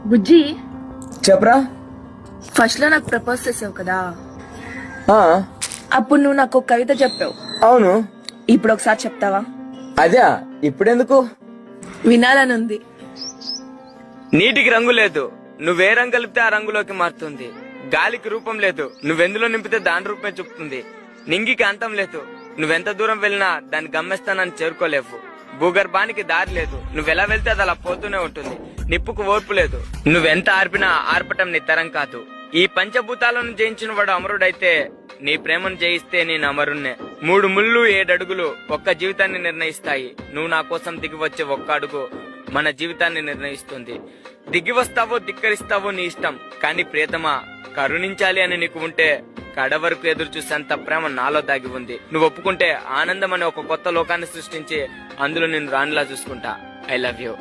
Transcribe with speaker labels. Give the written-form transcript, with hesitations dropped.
Speaker 1: బుజ్జి,
Speaker 2: చెప్పరా.
Speaker 1: ఫస్ట్ లో నాకు ప్రపోజ్ చేసావు కదా,
Speaker 2: ఆ,
Speaker 1: అప్పుడు నువ్వు నాకు ఒక కవిత చెప్పావు.
Speaker 2: అవును.
Speaker 1: ఇప్పుడు ఒకసారి చెప్తావా?
Speaker 2: అదే ఇప్పుడెందుకు?
Speaker 1: వినాలని ఉంది.
Speaker 3: నీటికి రంగు లేదు, నువ్వే రంగు కలిపితే ఆ రంగులోకి మారుతుంది. గాలికి రూపం లేదు, నువ్వెందులో నింపితే దాని రూపమే చూపుతుంది. నింగికి అంతం లేదు, నువ్వెంత దూరం వెళ్ళినా దాని గమ్యస్థానాన్ని చేరుకోలేవు. భూగర్భానికి దారి లేదు, నువ్వెలా వెళ్తే అది అలా పోతూనే ఉంటుంది. నిప్పుకు ఓర్పు లేదు, నువ్వెంత ఆర్పినా ఆర్పటం నీ తరం కాదు. ఈ పంచభూతాలను జయించిన వాడు అమరుడైతే, నీ ప్రేమను జయిస్తే నేను అమరుణ్ణే. 3 ముళ్ళు 7 అడుగులు ఒక్క జీవితాన్ని నిర్ణయిస్తాయి. నువ్వు నా కోసం దిగి వచ్చే ఒక్క అడుగు మన జీవితాన్ని నిర్ణయిస్తుంది. దిగి వస్తావో ధిక్కరిస్తావో నీ ఇష్టం, కానీ ప్రియతమా కరుణించాలి అని నీకు ఉంటే కడ వరకు ఎదురు చూసేంత ప్రేమ నాలో దాగి ఉంది. నువ్వు ఒప్పుకుంటే ఆనందం అనే ఒక కొత్త లోకాన్ని సృష్టించి అందులో నేను రాణిలా చూసుకుంటా. I love you.